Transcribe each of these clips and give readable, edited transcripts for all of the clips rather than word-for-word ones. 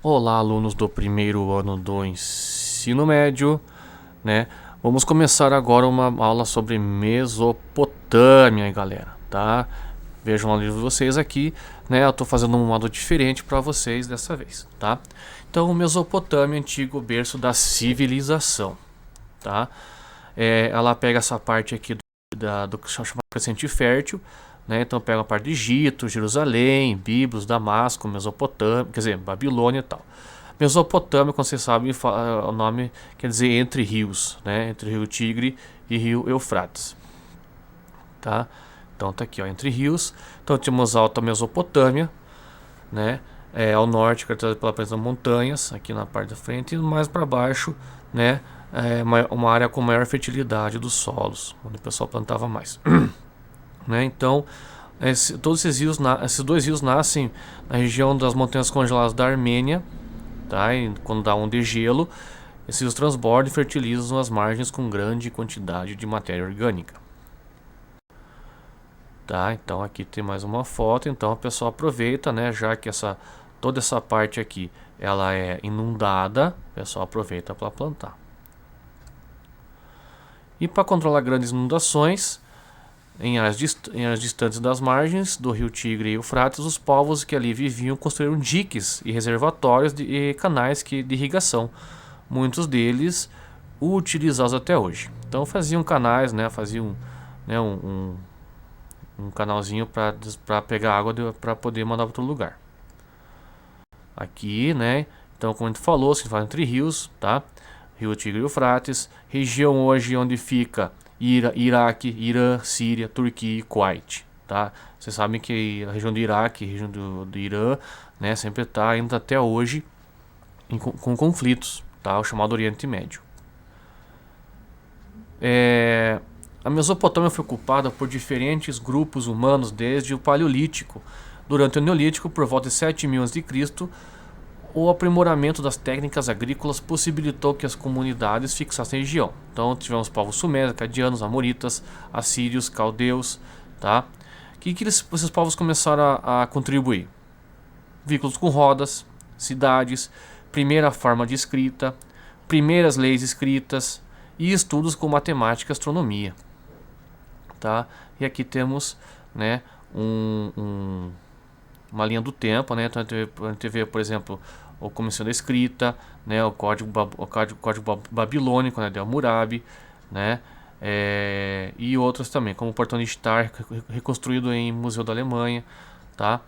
Olá, alunos do primeiro ano do ensino médio, né? Vamos começar agora uma aula sobre Mesopotâmia, galera, tá? Vejam o livro de vocês aqui, né? Eu tô fazendo um modo diferente para vocês dessa vez, tá? Então, Mesopotâmia, antigo berço da civilização, tá? Ela pega essa parte aqui do que chama Crescente Fértil, né? Então pega a parte de Egito, Jerusalém, Biblos, Damasco, Mesopotâmia, quer dizer, Babilônia e tal. Mesopotâmia, como vocês sabem, o nome quer dizer entre rios, né? Entre o rio Tigre e rio Eufrates, tá? Então tá aqui, ó, entre rios. Então temos a Alta Mesopotâmia, né? Ao norte, caracterizada pela presença de montanhas, aqui na parte da frente, e mais para baixo, né? Uma área com maior fertilidade dos solos, onde o pessoal plantava mais. Né? Então, todos esses dois rios nascem na região das montanhas congeladas da Armênia, tá? E quando dá um degelo, esses rios transbordam e fertilizam as margens com grande quantidade de matéria orgânica. Tá? Então aqui tem mais uma foto. Então a pessoa aproveita, né? Já que toda essa parte aqui ela é inundada, o pessoal aproveita para plantar. E para controlar grandes inundações em áreas distantes das margens do rio Tigre e Eufrates, os povos que ali viviam construíram diques e reservatórios e canais de irrigação, muitos deles utilizados até hoje. Então faziam canais, né, faziam, né, um canalzinho para pegar água para poder mandar para outro lugar. Aqui, né, então como a gente falou, se fala entre rios, tá? Rio Tigre e Eufrates, região hoje onde fica Iraque, Irã, Síria, Turquia e Kuwait, tá? Vocês sabem que a região do Iraque, a região do Irã, né, sempre está ainda até hoje com conflitos, tá? O chamado Oriente Médio. A Mesopotâmia foi ocupada por diferentes grupos humanos desde o Paleolítico. Durante o Neolítico, por volta de 7.000 a.C., o aprimoramento das técnicas agrícolas possibilitou que as comunidades fixassem a região. Então tivemos povos sumérios, acadianos, amoritas, assírios, caldeus, tá? Esses povos começaram a contribuir? Veículos com rodas, cidades, primeira forma de escrita, primeiras leis escritas e estudos com matemática e astronomia, tá? E aqui temos, né, uma linha do tempo, né? Então a gente vê, por exemplo, a Comissão da Escrita, né? o código babilônico, né? de Hammurabi, né? E outros também, como o Portão de Star, reconstruído em Museu da Alemanha, tá?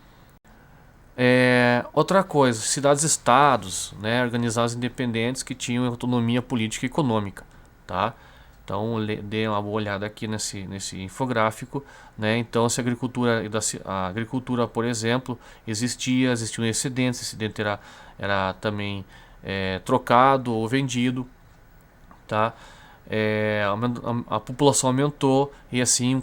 Outra coisa, cidades-estados, né? Organizados independentes que tinham autonomia política e econômica, tá? Então dê uma boa olhada aqui nesse infográfico, né? Então se a agricultura, por exemplo, existiam excedentes, esse excedente era também trocado ou vendido, tá? A população aumentou e assim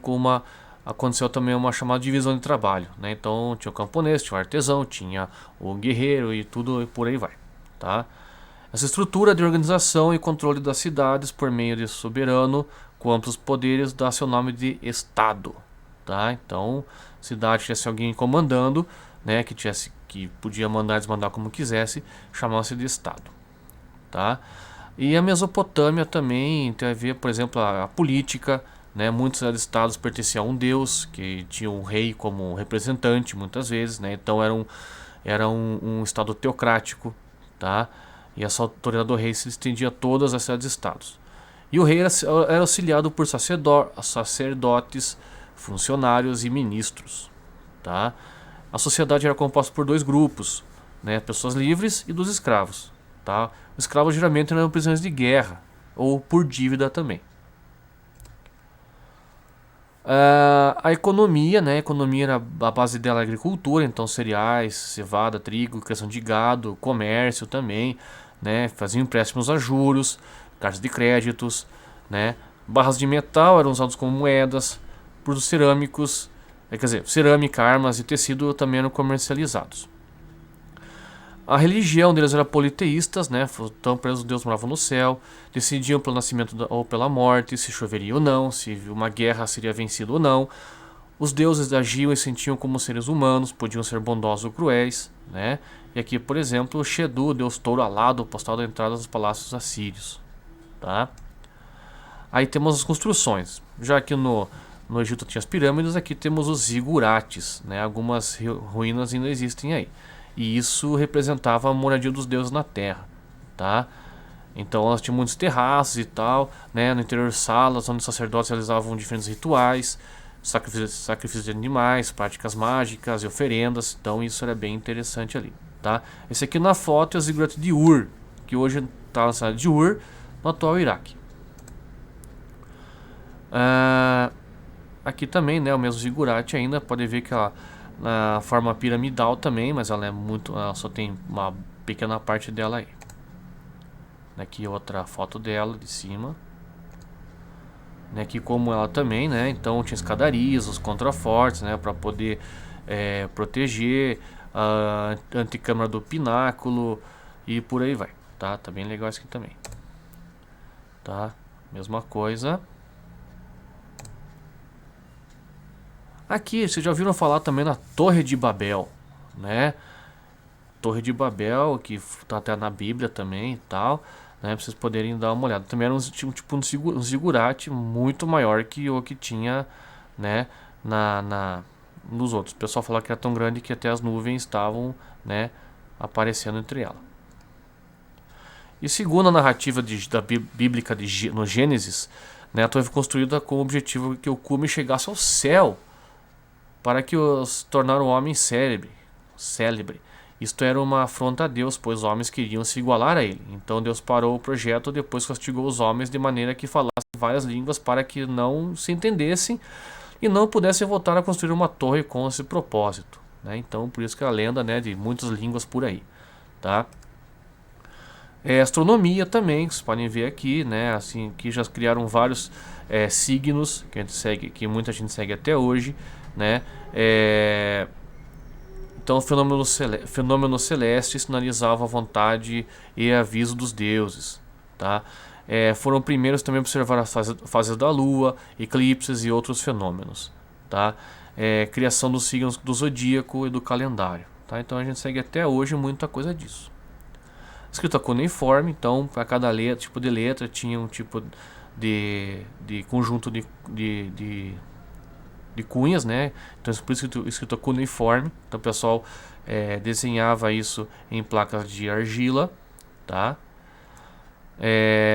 aconteceu também uma chamada divisão de trabalho, né? Então tinha o camponês, tinha o artesão, tinha o guerreiro e tudo e por aí vai, tá? Essa estrutura de organização e controle das cidades por meio de soberano com amplos poderes dá seu nome de Estado, tá? Então, cidade tivesse alguém comandando, né, que podia mandar e desmandar como quisesse, chamava-se de Estado, tá? E a Mesopotâmia também tem a ver, por exemplo, a política, né? Muitos estados pertenciam a um deus que tinha um rei como representante, muitas vezes, né? Então era um estado teocrático, tá? E essa autoridade do rei se estendia a todas as cidades-estados. E o rei era auxiliado por sacerdotes, funcionários e ministros, tá? A sociedade era composta por dois grupos, né? Pessoas livres e dos escravos, tá? Os escravos geralmente eram prisioneiros de guerra ou por dívida também. A economia, né? A economia era a base dela, a agricultura, então cereais, cevada, trigo, criação de gado, comércio também, né? Faziam empréstimos a juros, cartas de créditos, né? Barras de metal eram usadas como moedas, produtos cerâmicos, quer dizer, cerâmica, armas e tecido também eram comercializados. A religião deles era politeístas, né? Então, os deuses moravam no céu, decidiam pelo nascimento ou pela morte, se choveria ou não, se uma guerra seria vencida ou não. Os deuses agiam e sentiam como seres humanos, podiam ser bondosos ou cruéis, né? E aqui, por exemplo, o Shedu, deus touro alado, postado à entrada dos palácios assírios, tá? Aí temos as construções. Já que no Egito tinha as pirâmides, aqui temos os zigurates, né? Algumas ruínas ainda existem aí. E isso representava a moradia dos deuses na terra, tá? Então elas tinham muitos terraços e tal, né? No interior, salas onde os sacerdotes realizavam diferentes rituais, sacrifícios de animais, práticas mágicas e oferendas. Então isso era bem interessante ali, tá? Esse aqui na foto é o zigurate de Ur, que hoje está na cidade de Ur, no atual Iraque. Aqui também, né, o mesmo zigurate ainda, pode ver que ela na forma piramidal também, mas ela só tem uma pequena parte dela aí. Aqui outra foto dela de cima. Aqui como ela também, né, então tinha escadarias, os contrafortes, né, para poder proteger a antecâmara do pináculo e por aí vai, tá? Tá bem legal isso aqui também, tá? Mesma coisa. Aqui, vocês já ouviram falar também na Torre de Babel, né? Torre de Babel, que tá até na Bíblia também e tal, né? Pra vocês poderem dar uma olhada. Também era um zigurate muito maior que o que tinha, né? Nos outros. O pessoal falava que era tão grande que até as nuvens estavam, né? Aparecendo entre ela. E segundo a narrativa bíblica no Gênesis, né? A torre foi construída com o objetivo que o cume chegasse ao céu, para que os tornar o homem célebre. Isto era uma afronta a Deus, pois os homens queriam se igualar a ele. Então Deus parou o projeto, depois castigou os homens de maneira que falassem várias línguas para que não se entendessem e não pudessem voltar a construir uma torre com esse propósito, né? Então por isso que a lenda, né, de muitas línguas por aí, tá? Astronomia também, vocês podem ver aqui, né? Assim, que já criaram vários signos que a gente segue, que muita gente segue até hoje, né? Então, o fenômeno celeste sinalizava a vontade e aviso dos deuses, tá? Foram primeiros também a observar as fases da Lua, eclipses e outros fenômenos, tá? Criação dos signos do zodíaco e do calendário, tá? Então a gente segue até hoje muita coisa disso. Escrita cuneiforme, então para cada tipo de letra tinha um tipo de conjunto de cunhas, né? Então por isso escrito cuneiforme. Então o pessoal desenhava isso em placas de argila, tá?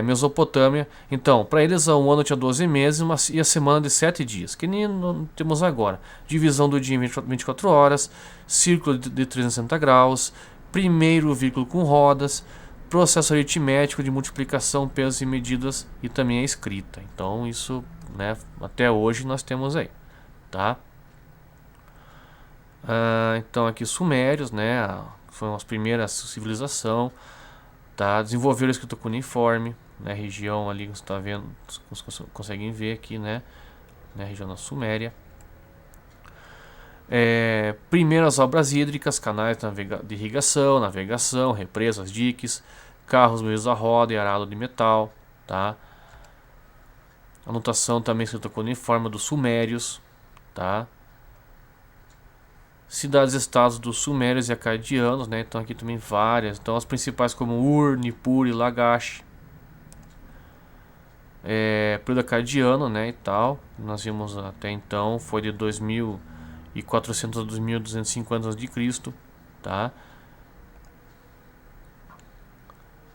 Mesopotâmia, então para eles um ano tinha 12 meses e a semana de 7 dias, que nem temos agora. Divisão do dia em 24 horas, círculo de 360 graus, primeiro vírgula com rodas, processo aritmético de multiplicação, pesos e medidas e também a escrita. Então isso, né, até hoje nós temos aí, tá? Então aqui sumérios, né, foram as primeiras civilização, tá? Desenvolveram a escrita cuneiforme, né, região ali que você está vendo, conseguem ver aqui, né, região da Suméria. Primeiras obras hídricas, canais de irrigação, navegação, represas, diques, carros, meios a roda e arado de metal, tá? Anotação também escrita cuneiforme dos sumérios, tá? Cidades-estados dos sumérios e acadianos, né? Então aqui também várias. Então as principais como Ur, Nippur e Lagash. Período acadiano, né, e tal. Nós vimos até então foi de 2400 a 2250 a.C., tá?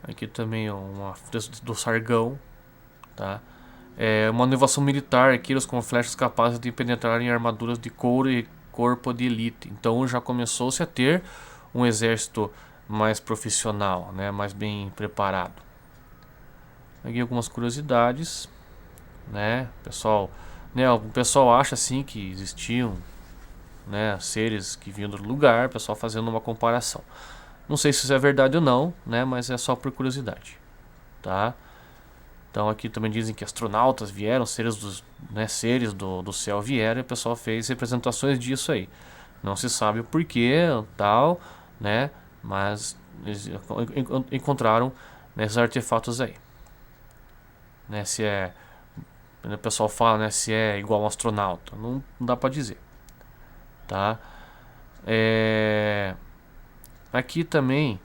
Aqui também uma do Sargão, tá? Uma inovação militar, arqueiros com flechas capazes de penetrar em armaduras de couro e corpo de elite. Então já começou-se a ter um exército mais profissional, né, mais bem preparado. Aqui algumas curiosidades, né, o pessoal acha assim que existiam, né, seres que vinham do lugar, o pessoal fazendo uma comparação. Não sei se isso é verdade ou não, né, mas é só por curiosidade, tá? Então aqui também dizem que astronautas vieram, seres do céu vieram, e o pessoal fez representações disso aí. Não se sabe o porquê, tal, né, mas eles encontraram nesses artefatos aí. Né, o pessoal fala, né, se é igual um astronauta, não dá pra dizer. tá? Aqui também,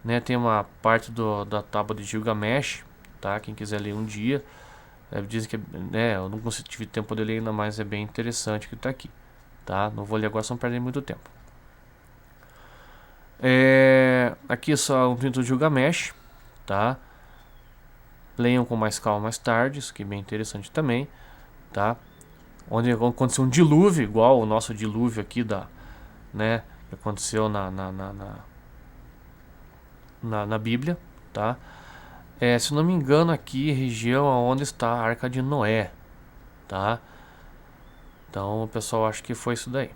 né, tem uma parte da Tábua de Gilgamesh, tá? Quem quiser ler um dia, dizem que, né, eu não tive tempo de ler ainda, mas é bem interessante o que está aqui, tá? Não vou ler agora, senão perder muito tempo. Aqui é só um print do Gilgamesh, tá? Leiam com mais calma mais tarde, isso aqui é bem interessante também, tá? Onde aconteceu um dilúvio, igual o nosso dilúvio aqui né, que aconteceu na Bíblia, tá? Se não me engano, aqui região onde está a Arca de Noé, tá? Então o pessoal acha que foi isso daí.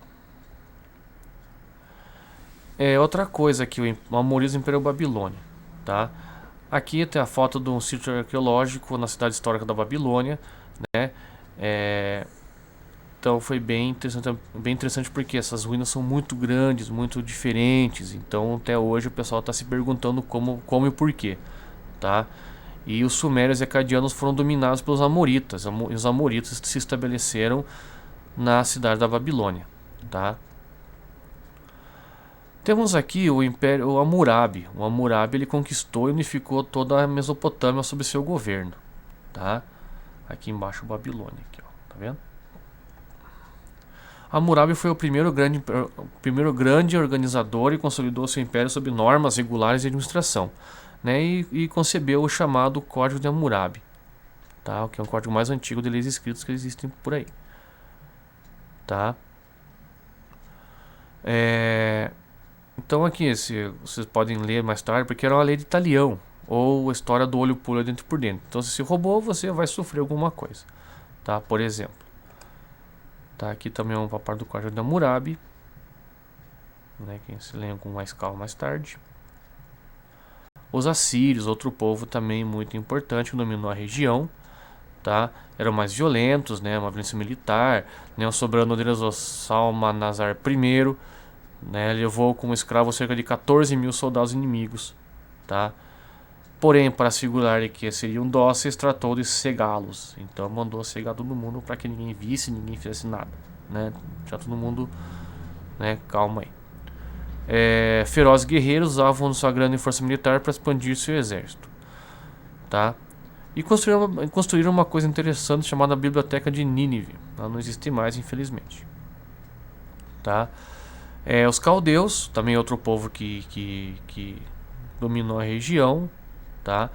Outra coisa aqui, o Amoriz Império Babilônia, tá? Aqui tem a foto de um sítio arqueológico na cidade histórica da Babilônia, né? Então foi bem interessante porque essas ruínas são muito grandes, muito diferentes. Então até hoje o pessoal está se perguntando como e porquê, tá? E os sumérios e acadianos foram dominados pelos amoritas. Os amoritas se estabeleceram na cidade da Babilônia, tá? Temos aqui o Império Hammurabi. O Hammurabi ele conquistou e unificou toda a Mesopotâmia sob seu governo, tá? Aqui embaixo Babilônia, aqui, ó, tá vendo? Hammurabi foi o primeiro grande organizador e consolidou seu império sob normas regulares de administração, né? E concebeu o chamado Código de Hammurabi, tá? Que é o código mais antigo de leis escritas que existem por aí, tá? Então aqui, vocês podem ler mais tarde, porque era uma lei de talião, ou a história do olho puro dentro por dentro. Então se você roubou, você vai sofrer alguma coisa, tá? Por exemplo, tá? Aqui também é uma parte do Código de Hammurabi, né? Quem se lembra com mais calma mais tarde. Os assírios, outro povo também muito importante, que dominou a região, tá? Eram mais violentos, né? Uma violência militar, né? O soberano deles, o Salmanasar I, né? Levou como escravo cerca de 14 mil soldados inimigos, tá? Porém, para assegurar que seriam dóceis, tratou de cegá-los. Então mandou cegar todo mundo para que ninguém visse, ninguém fizesse nada, né? Já todo mundo, né? Calma aí. Ferozes guerreiros usavam sua grande força militar para expandir seu exército, tá? E construíram uma coisa interessante chamada Biblioteca de Nínive. Ela não existe mais, infelizmente, tá? Os caldeus, também outro povo que dominou a região, tá?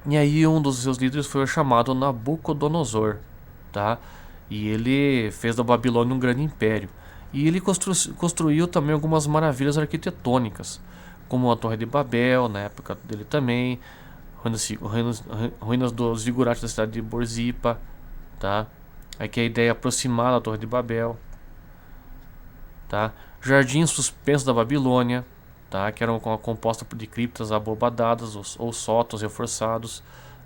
E aí um dos seus líderes foi o chamado Nabucodonosor, tá? E ele fez da Babilônia um grande império. E ele construiu também algumas maravilhas arquitetônicas, como a Torre de Babel, na época dele também, ruínas dos zigurates da cidade de Borsippa, tá? Aqui a ideia é aproximar da Torre de Babel, tá? Jardim suspenso da Babilônia, tá? Que eram composta de criptas abobadadas ou sótãos reforçados,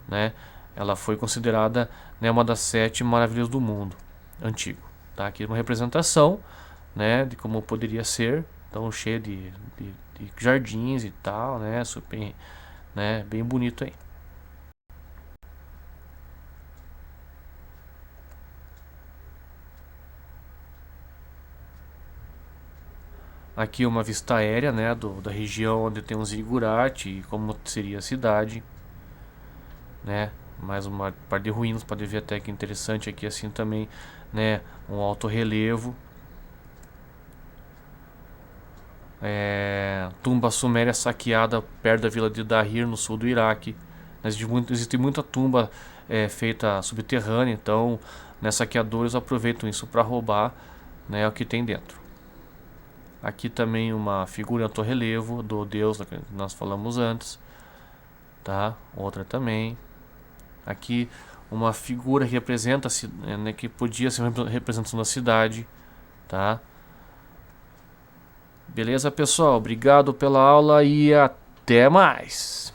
né? Ela foi considerada, né, uma das 7 maravilhas do mundo antigo, tá? Aqui uma representação, né, de como poderia ser, então cheio de jardins e tal, né? Super, né? Bem bonito aí. Aqui uma vista aérea, né, da região onde tem um zigurate e como seria a cidade, né? Mais uma parte de ruínas, pode ver até que interessante aqui assim também, né? Um alto relevo. Tumba suméria saqueada perto da vila de Dahir, no sul do Iraque. Existe muita tumba feita subterrânea, então, né, saqueadores aproveitam isso para roubar, né, o que tem dentro. Aqui também uma figura em alto relevo do deus que nós falamos antes, tá? Outra também. Aqui uma figura que representa, né, que podia ser uma representação da cidade, tá? Beleza, pessoal? Obrigado pela aula e até mais!